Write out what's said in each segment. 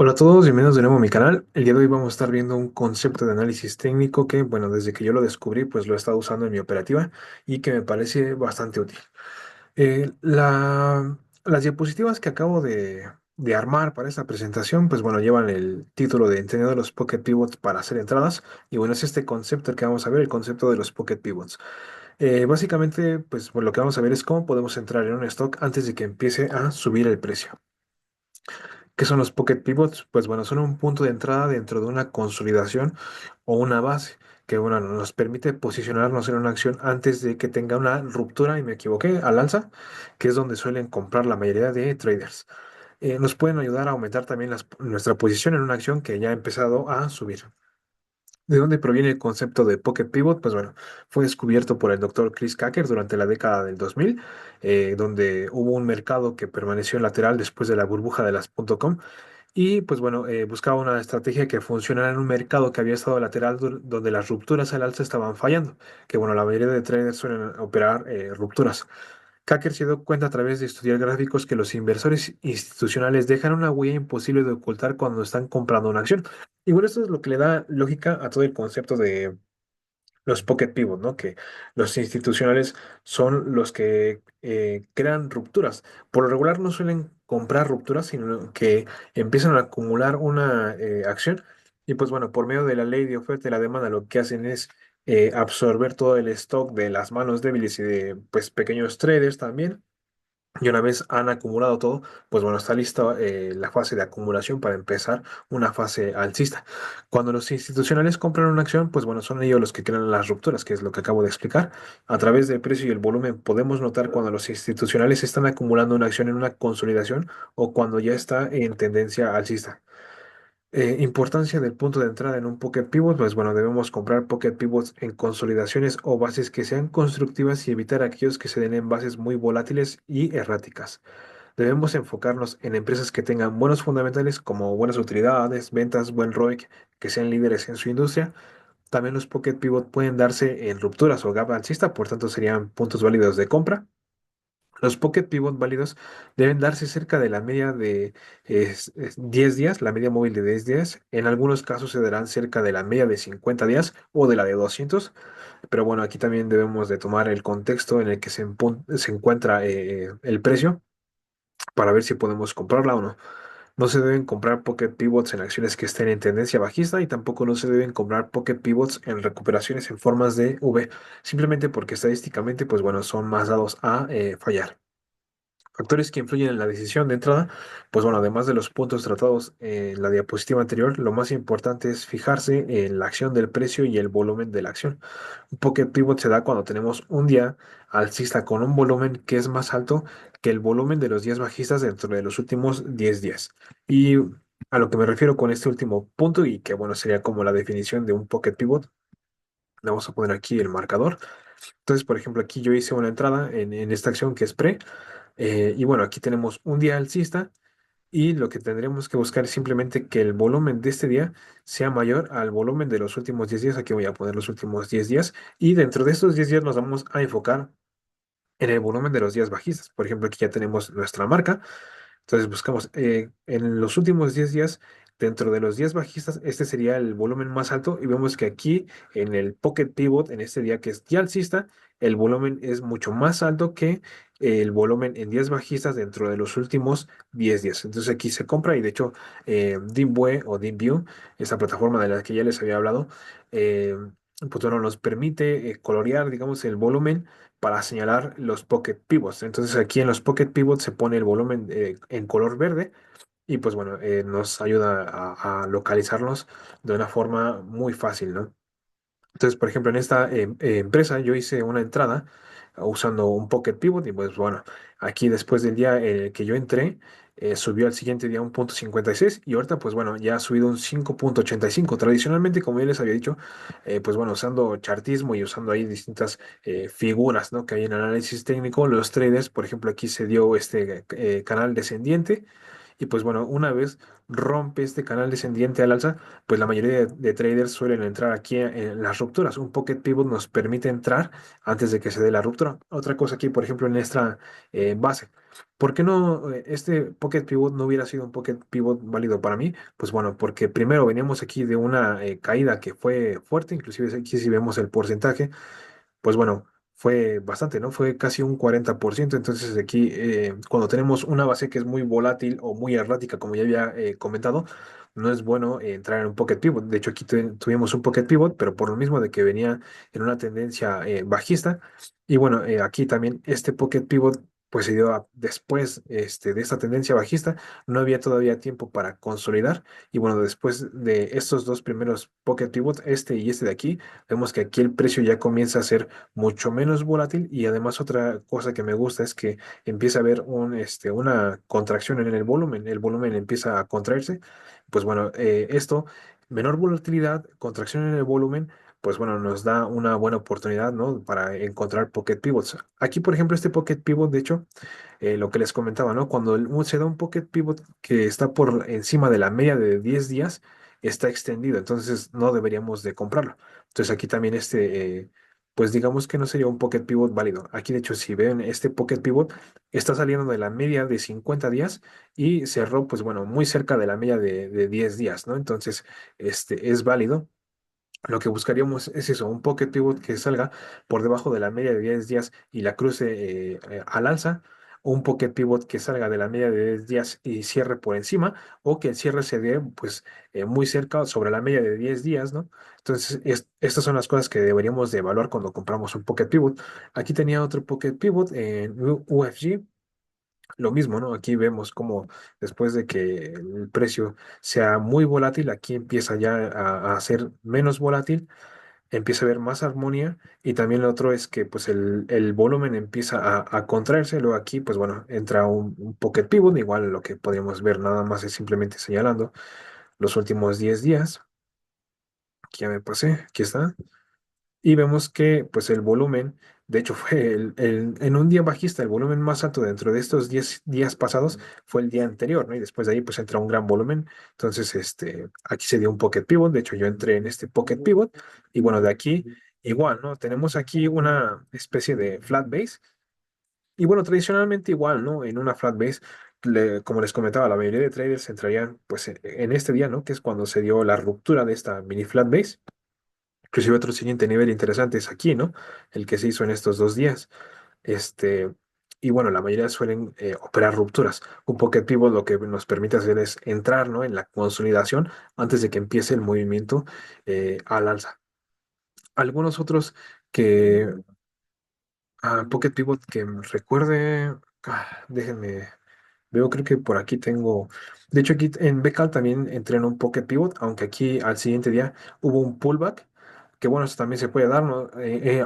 Hola a todos, bienvenidos de nuevo a mi canal. El día de hoy vamos a estar viendo un concepto de análisis técnico que, bueno, desde que yo lo descubrí, pues lo he estado usando en mi operativa y que me parece bastante útil. Las diapositivas que acabo de armar para esta presentación, pues bueno, llevan el título de Entendiendo los Pocket Pivots para hacer entradas. Y bueno, es este concepto el que vamos a ver, el concepto de los Pocket Pivots. Básicamente, pues bueno, lo que vamos a ver es cómo podemos entrar en un stock antes de que empiece a subir el precio. ¿Qué son los Pocket Pivots? Pues bueno, son un punto de entrada dentro de una consolidación o una base que bueno, nos permite posicionarnos en una acción antes de que tenga una ruptura, y me equivoqué, al alza, que es donde suelen comprar la mayoría de traders. Nos pueden ayudar a aumentar también nuestra posición en una acción que ya ha empezado a subir. ¿De dónde proviene el concepto de Pocket Pivot? Pues bueno, fue descubierto por el doctor Chris Cacker durante la década del 2000, donde hubo un mercado que permaneció en lateral después de la burbuja de las .com. Y pues bueno, buscaba una estrategia que funcionara en un mercado que había estado lateral donde las rupturas al alza estaban fallando, que bueno, la mayoría de traders suelen operar rupturas. Hacker se dio cuenta a través de estudiar gráficos que los inversores institucionales dejan una huella imposible de ocultar cuando están comprando una acción. Y bueno, esto es lo que le da lógica a todo el concepto de los pocket pivot, ¿no? Que los institucionales son los que crean rupturas. Por lo regular no suelen comprar rupturas, sino que empiezan a acumular una acción. Y pues bueno, por medio de la ley de oferta y la demanda, lo que hacen es absorber todo el stock de las manos débiles y de pues pequeños traders también. Y una vez han acumulado todo, pues bueno, está lista la fase de acumulación para empezar una fase alcista. Cuando los institucionales compran una acción, pues bueno, son ellos los que crean las rupturas, que es lo que acabo de explicar. A través del precio y el volumen podemos notar cuando los institucionales están acumulando una acción en una consolidación o cuando ya está en tendencia alcista. Importancia del punto de entrada en un Pocket Pivot, pues bueno, debemos comprar Pocket Pivots en consolidaciones o bases que sean constructivas y evitar aquellos que se den en bases muy volátiles y erráticas. Debemos enfocarnos en empresas que tengan buenos fundamentales como buenas utilidades, ventas, buen ROIC, que sean líderes en su industria. También los Pocket Pivot pueden darse en rupturas o gap alcista, por tanto serían puntos válidos de compra. Los Pocket Pivot válidos deben darse cerca de la media de 10 días, la media móvil de 10 días. En algunos casos se darán cerca de la media de 50 días o de la de 200. Pero bueno, aquí también debemos de tomar el contexto en el que se encuentra el precio para ver si podemos comprarla o no. No se deben comprar Pocket Pivots en acciones que estén en tendencia bajista y tampoco no se deben comprar Pocket Pivots en recuperaciones en formas de V, simplemente porque estadísticamente, pues bueno, son más dados a fallar. Factores que influyen en la decisión de entrada, pues bueno, además de los puntos tratados en la diapositiva anterior, lo más importante es fijarse en la acción del precio y el volumen de la acción. Un pocket pivot se da cuando tenemos un día alcista con un volumen que es más alto que el volumen de los días bajistas dentro de los últimos 10 días. Y a lo que me refiero con este último punto, y que bueno, sería como la definición de un pocket pivot, le vamos a poner aquí el marcador. Entonces, por ejemplo, aquí yo hice una entrada en esta acción que es pre. Y bueno, aquí tenemos un día alcista y lo que tendríamos que buscar es simplemente que el volumen de este día sea mayor al volumen de los últimos 10 días. Aquí voy a poner los últimos 10 días y dentro de estos 10 días nos vamos a enfocar en el volumen de los días bajistas. Por ejemplo, aquí ya tenemos nuestra marca. Entonces buscamos en los últimos 10 días, dentro de los días bajistas, este sería el volumen más alto y vemos que aquí en el Pocket Pivot, en este día que es día alcista, el volumen es mucho más alto que el volumen en días bajistas dentro de los últimos 10 días. Entonces aquí se compra y de hecho Deepweb o DeepView, esa plataforma de la que ya les había hablado, eh, pues bueno, nos permite colorear, digamos, el volumen para señalar los pocket pivots. Entonces aquí en los pocket pivots se pone el volumen en color verde y pues bueno, nos ayuda a localizarlos de una forma muy fácil, ¿no? Entonces, por ejemplo, en esta empresa yo hice una entrada usando un Pocket Pivot y pues bueno, aquí después del día en el que yo entré, subió al siguiente día un punto 56 y ahorita pues bueno, ya ha subido un 5,85. Tradicionalmente, como ya les había dicho, pues bueno, usando chartismo y usando ahí distintas figuras, ¿no? Que hay en análisis técnico, los traders, por ejemplo, aquí se dio este canal descendiente y pues bueno, una vez rompe este canal descendiente al alza, pues la mayoría de traders suelen entrar aquí en las rupturas. Un pocket pivot nos permite entrar antes de que se dé la ruptura. Otra cosa aquí, por ejemplo, en esta base. ¿Por qué no este Pocket Pivot no hubiera sido un Pocket Pivot válido para mí? Pues bueno, porque primero veníamos aquí de una caída que fue fuerte, inclusive aquí si vemos el porcentaje pues bueno, fue bastante, ¿no? Fue casi un 40%. Entonces aquí, cuando tenemos una base que es muy volátil o muy errática, como ya había comentado, no es bueno entrar en un pocket pivot. De hecho, aquí tuvimos un pocket pivot, pero por lo mismo de que venía en una tendencia bajista. Y bueno, aquí también este pocket pivot, pues se dio después de esta tendencia bajista. No había todavía tiempo para consolidar. Y bueno, después de estos dos primeros pocket pivots, este y este de aquí, vemos que aquí el precio ya comienza a ser mucho menos volátil y además otra cosa que me gusta es que empieza a haber una contracción en el volumen empieza a contraerse, pues bueno, esto, menor volatilidad, contracción en el volumen, pues bueno, nos da una buena oportunidad, ¿no? Para encontrar pocket pivots. Aquí, por ejemplo, este pocket pivot, de hecho, lo que les comentaba, ¿no? Cuando se da un pocket pivot que está por encima de la media de 10 días, está extendido, entonces no deberíamos de comprarlo. Entonces aquí también pues digamos que no sería un pocket pivot válido. Aquí de hecho si ven este pocket pivot está saliendo de la media de 50 días y cerró pues bueno muy cerca de la media de 10 días, ¿no? Entonces es válido. Lo que buscaríamos es eso, un pocket pivot que salga por debajo de la media de 10 días y la cruce al alza, o un pocket pivot que salga de la media de 10 días y cierre por encima, o que el cierre se dé pues muy cerca sobre la media de 10 días, ¿no? Entonces, estas son las cosas que deberíamos de evaluar cuando compramos un pocket pivot. Aquí tenía otro pocket pivot en UFG. Lo mismo, ¿no? Aquí vemos como después de que el precio sea muy volátil, aquí empieza ya a ser menos volátil, empieza a haber más armonía y también lo otro es que pues el volumen empieza a contraerse, luego aquí pues bueno, entra un pocket pivot, igual lo que podríamos ver nada más es simplemente señalando los últimos 10 días, aquí ya me pasé, aquí está. Y vemos que pues el volumen, de hecho fue en un día bajista, el volumen más alto dentro de estos 10 días pasados fue el día anterior, ¿no? Y después de ahí pues entra un gran volumen. Entonces, aquí se dio un pocket pivot, de hecho yo entré en este pocket pivot y bueno, de aquí igual, ¿no? Tenemos aquí una especie de flat base y bueno, tradicionalmente igual, ¿no? En una flat base, como les comentaba, la mayoría de traders entrarían pues en este día, ¿no? Que es cuando se dio la ruptura de esta mini flat base. Inclusive otro siguiente nivel interesante es aquí, ¿no? El que se hizo en estos 2 días. Este, y bueno, la mayoría suelen operar rupturas. Un pocket pivot lo que nos permite hacer es entrar, ¿no? En la consolidación antes de que empiece el movimiento al alza. Algunos otros que, pocket pivot que me recuerde, déjenme. Veo, creo que por aquí tengo. De hecho, aquí en Becal también entré en un pocket pivot, aunque aquí al siguiente día hubo un pullback, que bueno, eso también se puede dar, ¿no?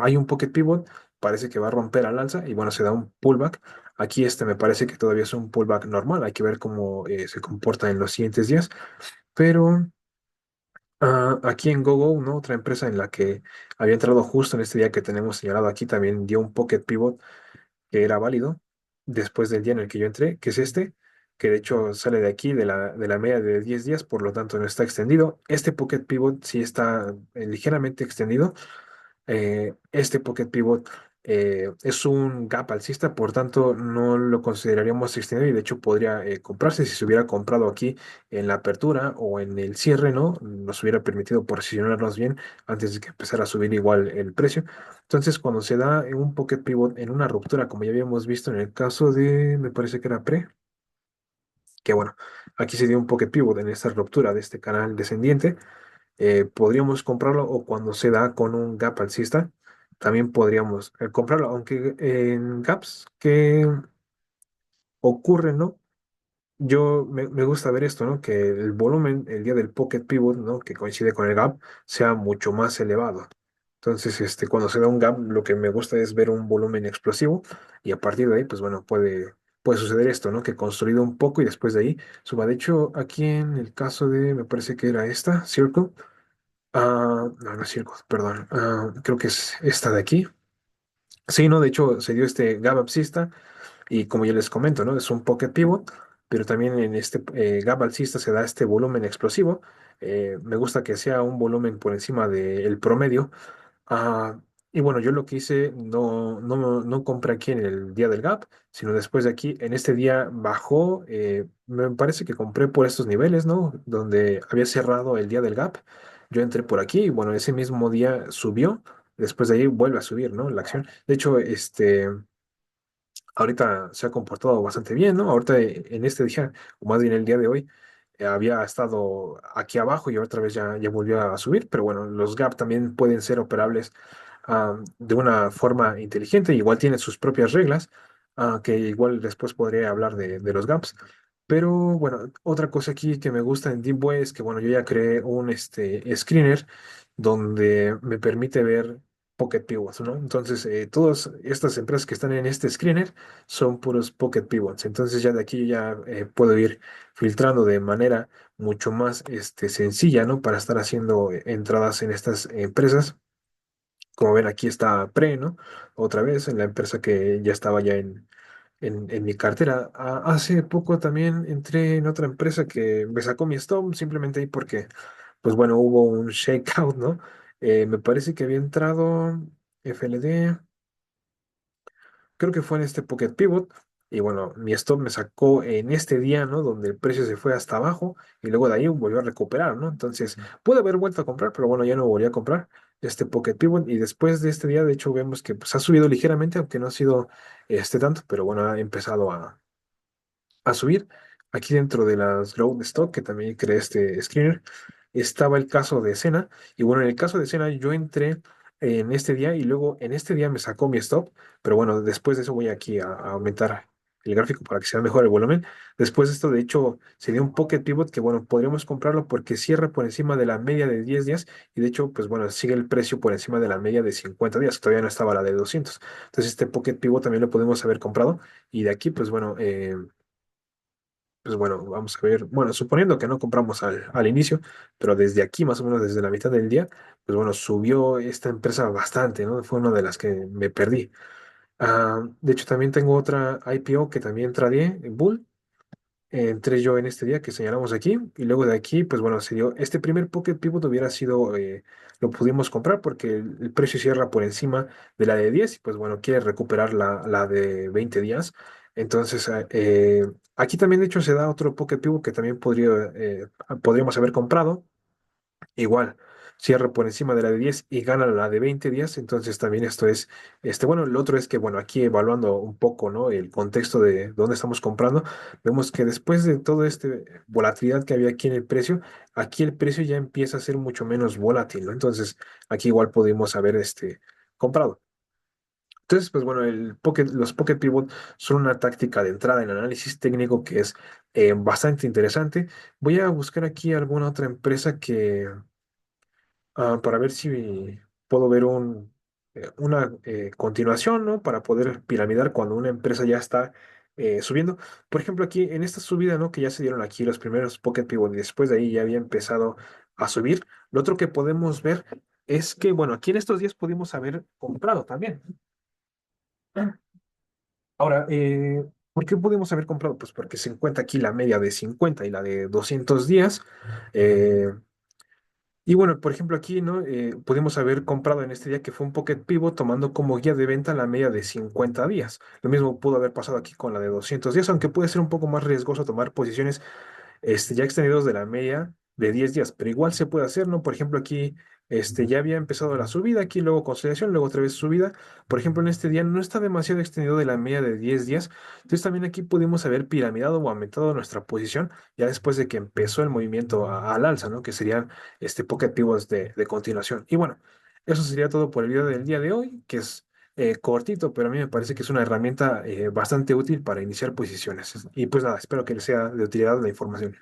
Hay un pocket pivot, parece que va a romper al alza y bueno, se da un pullback. Aquí me parece que todavía es un pullback normal, hay que ver cómo se comporta en los siguientes días. Pero aquí en GoGo, ¿no? Otra empresa en la que había entrado justo en este día que tenemos señalado aquí, también dio un pocket pivot que era válido después del día en el que yo entré, que es que de hecho sale de aquí, de la media de 10 días, por lo tanto no está extendido. Este Pocket Pivot sí está ligeramente extendido. Este Pocket Pivot es un gap alcista, por tanto no lo consideraríamos extendido y de hecho podría comprarse si se hubiera comprado aquí en la apertura o en el cierre, ¿no? Nos hubiera permitido posicionarnos bien antes de que empezara a subir igual el precio. Entonces, cuando se da un Pocket Pivot en una ruptura, como ya habíamos visto en el caso de, me parece que era pre, que bueno, aquí se dio un Pocket Pivot en esta ruptura de este canal descendiente, podríamos comprarlo o cuando se da con un gap alcista, también podríamos comprarlo, aunque en gaps que ocurren, ¿no? Yo me gusta ver esto, ¿no? Que el volumen el día del Pocket Pivot, ¿no? Que coincide con el gap, sea mucho más elevado. Entonces, cuando se da un gap, lo que me gusta es ver un volumen explosivo y a partir de ahí, pues bueno, puede suceder esto, ¿no? Que construido un poco y después de ahí suba. De hecho, aquí en el caso de, me parece que era esta, Circle. No, no es Circle, perdón. Creo que es esta de aquí. Sí, no, de hecho se dio este gap alcista y como yo les comento, ¿no? Es un pocket pivot, pero también en este gap alcista se da este volumen explosivo. Me gusta que sea un volumen por encima del promedio. Ah, Y bueno, yo lo que hice, no compré aquí en el día del gap, sino después de aquí, en este día bajó, me parece que compré por estos niveles, ¿no? Donde había cerrado el día del gap. Yo entré por aquí y bueno, ese mismo día subió, después de ahí vuelve a subir, ¿no? La acción. De hecho, ahorita se ha comportado bastante bien, ¿no? Ahorita en este día, o más bien el día de hoy, había estado aquí abajo y otra vez ya volvió a subir, pero bueno, los gap también pueden ser operables de una forma inteligente, igual tienen sus propias reglas, que igual después podría hablar de los gaps. Pero bueno, otra cosa aquí que me gusta en Deepway es que bueno, yo ya creé un screener donde me permite ver Pocket Pivots, ¿no? Entonces, todas estas empresas que están en este screener son puros Pocket Pivots. Entonces, ya de aquí ya puedo ir filtrando de manera mucho más sencilla, ¿no? Para estar haciendo entradas en estas empresas. Como ven, aquí está Pre, ¿no? Otra vez en la empresa que ya estaba ya en mi cartera. Hace poco también entré en otra empresa que me sacó mi stop simplemente ahí porque, pues bueno, hubo un shakeout, ¿no? Me parece que había entrado FLD, creo que fue en este Pocket Pivot. Y bueno, mi stop me sacó en este día, ¿no? Donde el precio se fue hasta abajo y luego de ahí volvió a recuperar, ¿no? Entonces, pude haber vuelto a comprar, pero bueno, ya no volví a comprar este Pocket Pivot. Y después de este día, de hecho, vemos que pues, ha subido ligeramente, aunque no ha sido tanto, pero bueno, ha empezado a subir. Aquí dentro de las Growth Stock, que también creé este screener, estaba el caso de Sena. Y bueno, en el caso de Sena, yo entré en este día y luego en este día me sacó mi stop. Pero bueno, después de eso voy aquí a aumentar el gráfico para que sea mejor el volumen. Después de esto, de hecho, se dio un Pocket Pivot que, bueno, podríamos comprarlo porque cierra por encima de la media de 10 días. Y de hecho, pues bueno, sigue el precio por encima de la media de 50 días, que todavía no estaba la de 200. Entonces, este Pocket Pivot también lo podemos haber comprado. Y de aquí, pues bueno, vamos a ver. Bueno, suponiendo que no compramos al inicio, pero desde aquí, más o menos desde la mitad del día, pues bueno, subió esta empresa bastante, ¿no? Fue una de las que me perdí. De hecho, también tengo otra IPO que también tradeé, Bull. Entré yo en este día que señalamos aquí, y luego de aquí, pues bueno, se dio. Este primer Pocket Pivot hubiera sido, lo pudimos comprar porque el precio cierra por encima de la de 10 y pues bueno, quiere recuperar la de 20 días. Entonces, aquí también de hecho se da otro Pocket Pivot que también podríamos haber comprado. Igual, cierra por encima de la de 10 y gana la de 20 días. Entonces también esto es, bueno, el otro es que, bueno, aquí evaluando un poco, ¿no? El contexto de dónde estamos comprando, vemos que después de toda esta volatilidad que había aquí en el precio, aquí el precio ya empieza a ser mucho menos volátil, ¿no? Entonces aquí igual pudimos haber, comprado. Entonces, pues bueno, los Pocket Pivot son una táctica de entrada en análisis técnico que es bastante interesante. Voy a buscar aquí alguna otra empresa para ver si puedo ver una continuación, ¿no? Para poder piramidar cuando una empresa ya está subiendo. Por ejemplo, aquí en esta subida, ¿no? Que ya se dieron aquí los primeros Pocket Pivot y después de ahí ya había empezado a subir. Lo otro que podemos ver es que, bueno, aquí en estos días pudimos haber comprado también. Ahora, ¿por qué pudimos haber comprado? Pues porque se encuentra aquí la media de 50 y la de 200 días. eh, Y bueno, por ejemplo, aquí, ¿no? Pudimos haber comprado en este día que fue un Pocket Pivot tomando como guía de venta la media de 50 días. Lo mismo pudo haber pasado aquí con la de 200 días, aunque puede ser un poco más riesgoso tomar posiciones ya extendidos de la media de 10 días, pero igual se puede hacer, ¿no? Por ejemplo, aquí ya había empezado la subida, aquí luego consolidación, luego otra vez subida. Por ejemplo, en este día no está demasiado extendido de la media de 10 días, entonces también aquí pudimos haber piramidado o aumentado nuestra posición ya después de que empezó el movimiento al alza, ¿no? Que serían pocket pivots de continuación. Y bueno, eso sería todo por el video del día de hoy, que es cortito, pero a mí me parece que es una herramienta bastante útil para iniciar posiciones. Y pues nada, espero que les sea de utilidad la información.